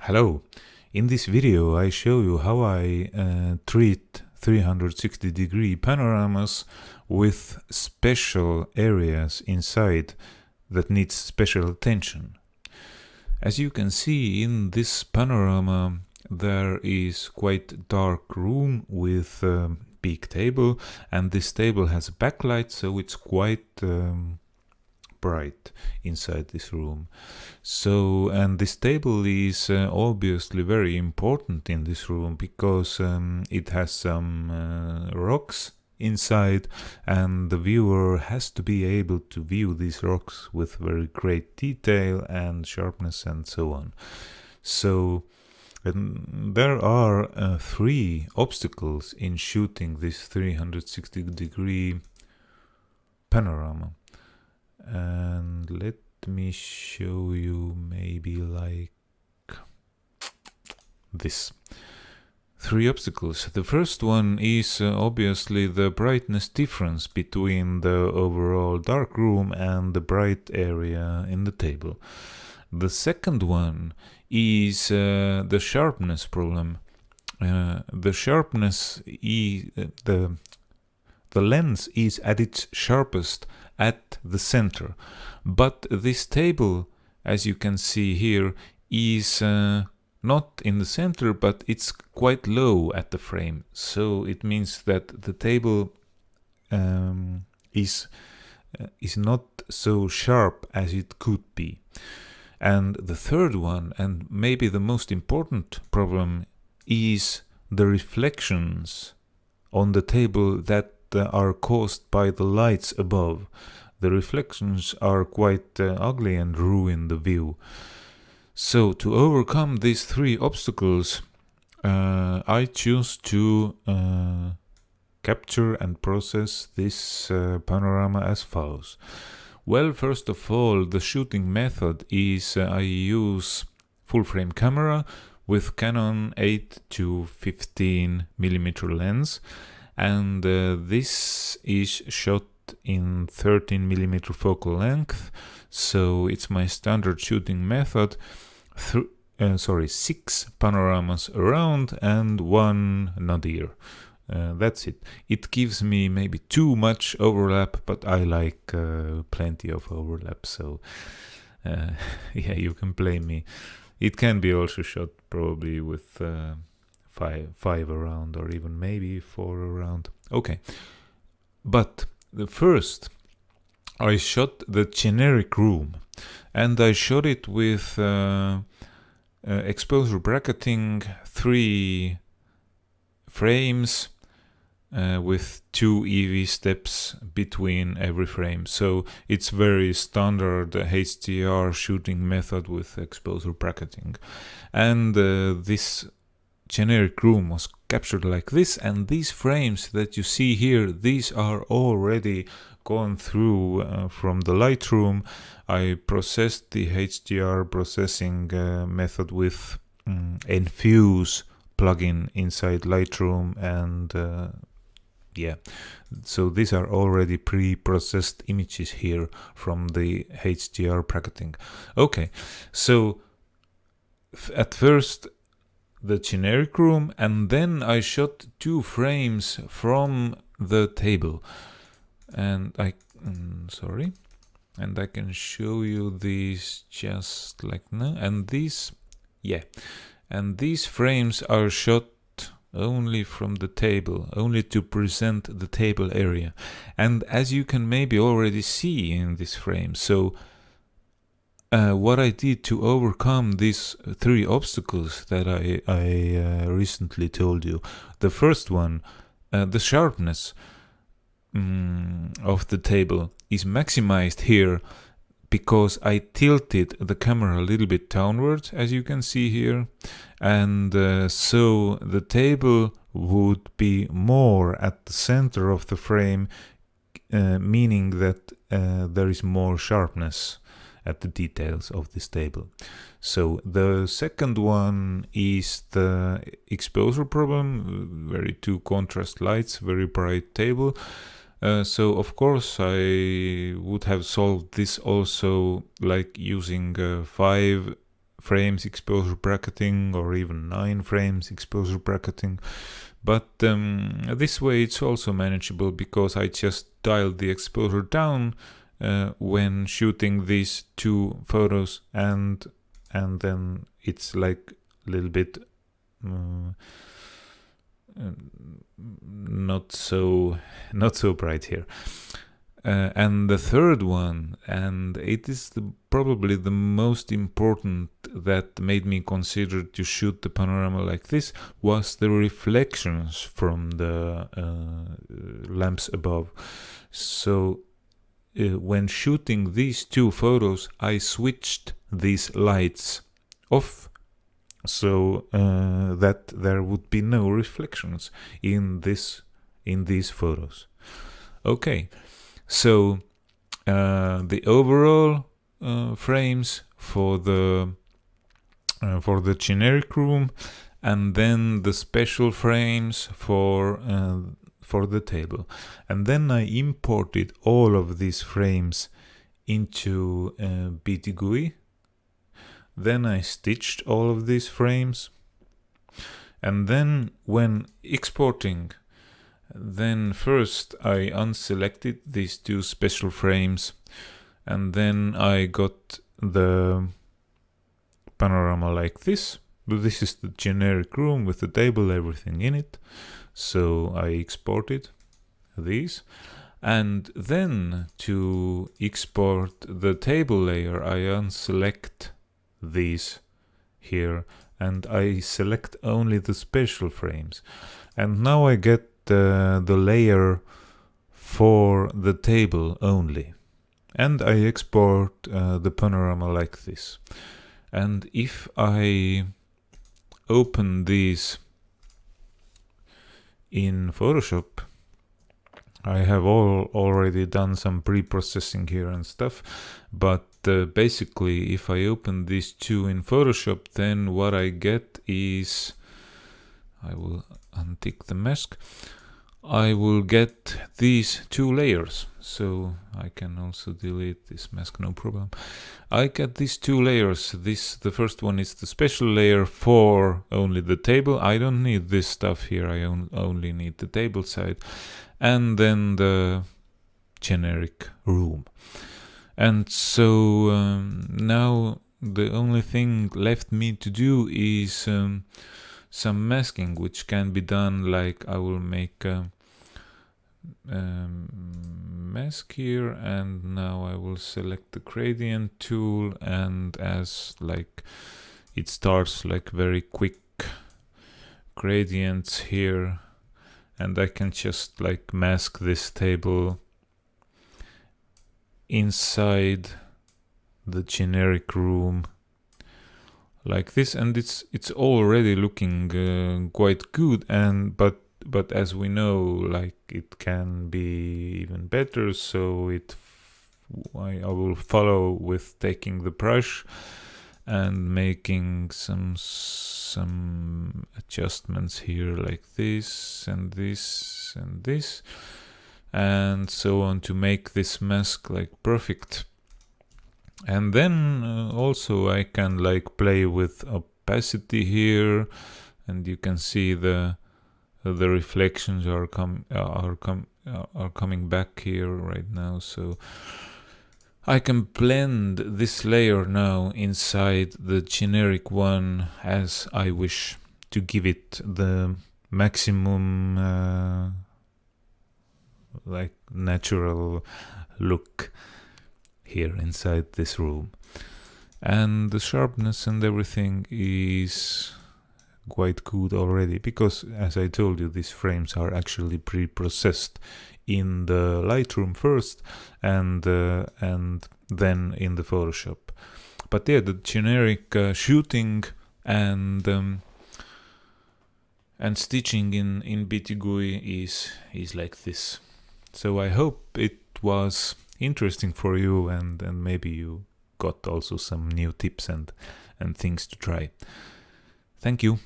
Hello. In this video I show you how I treat 360-degree panoramas with special areas inside that needs special attention. As you can see in this panorama, there is quite dark room with a big table, and this table has a backlight, so it's quite bright inside this room. And this table is obviously very important in this room because it has some rocks inside, and the viewer has to be able to view these rocks with very great detail and sharpness and so on. So there are 3 obstacles in shooting this 360-degree panorama. And let me show you maybe like this. 3 obstacles. The first one is obviously the brightness difference between the overall dark room and the bright area in the table. The second one is the sharpness problem. The sharpness is the lens is at its sharpest at the center, but this table, as you can see here, is not in the center, but it's quite low at the frame. So it means that the table is not so sharp as it could be. And the third one, and maybe the most important problem, is the reflections on the table that are caused by the lights above. The reflections are quite ugly and ruin the view. So to overcome these 3 obstacles, I choose to capture and process this panorama as follows. Well, first of all, the shooting method is I use full-frame camera with Canon 8 to 15 millimeter lens, and this is shot in 13 millimeter focal length, so it's my standard shooting method. 6 panoramas around and 1 nadir. That's it. It gives me maybe too much overlap, but I like plenty of overlap, so yeah, you can blame me. It can be also shot probably with 5 around, or even maybe 4 around. Okay, but the first I shot the generic room, and I shot it with exposure bracketing, 3 frames with 2 EV steps between every frame. So it's very standard HDR shooting method with exposure bracketing. And this generic room was captured like this, and these frames that you see here, these are already gone through from the Lightroom. I processed the HDR processing method with Enfuse plugin inside Lightroom, and yeah, so these are already pre-processed images here from the HDR bracketing. Okay, so at first the generic room, and then I shot 2 frames from the table, and I can show you these just like now. And these frames are shot only from the table, only to present the table area. And as you can maybe already see in this frame, so what I did to overcome these 3 obstacles that I recently told you. The first one, the sharpness of the table is maximized here because I tilted the camera a little bit downwards, as you can see here, and so the table would be more at the center of the frame, meaning that there is more sharpness at the details of this table. So the second one is the exposure problem, very 2 contrast lights, very bright table. So of course I would have solved this also like using 5 frames exposure bracketing or even 9 frames exposure bracketing. But this way it's also manageable because I just dialed the exposure down when shooting these 2 photos, and then it's like a little bit not so bright here. And the third one, and it is probably the most important that made me consider to shoot the panorama like this, was the reflections from the lamps above. So when shooting these 2 photos, I switched these lights off so that there would be no reflections in these photos. Okay. So the overall frames for the generic room, and then the special frames for the table, and then I imported all of these frames into BTGUI. Then I stitched all of these frames, and then when exporting, then first I unselected these 2 special frames, and then I got the panorama like this. This is the generic room with the table, everything in it. So I exported these, and then to export the table layer, I unselect these here, and I select only the special frames. And now I get the layer for the table only, and I export the panorama like this. And if I open these in Photoshop, I have already done some pre-processing here and stuff, but basically if I open these 2 in Photoshop, then what I get is, I will untick the mask, I will get these 2 layers. So I can also delete this mask, no problem. I get these 2 layers. The first one is the special layer for only the table. I don't need this stuff here. I only need the table side. And then the generic room. And so now the only thing left me to do is some masking, which can be done like I will make a mask here, and now I will select the gradient tool, and as like it starts like very quick gradients here, and I can just like mask this table inside the generic room like this, and it's already looking quite good. And but as we know, like it can be even better, so I will follow with taking the brush and making some adjustments here, like this and this and this and so on, to make this mask like perfect. And then also I can like play with opacity here, and you can see the reflections are coming back here right now. So I can blend this layer now inside the generic one as I wish, to give it the maximum like natural look here inside this room. And the sharpness and everything is quite good already, because as I told you, these frames are actually pre-processed in the Lightroom first and then in the Photoshop. But yeah, the generic shooting and stitching in BTGUI is like this. So I hope it was interesting for you, and maybe you got also some new tips and things to try. Thank you.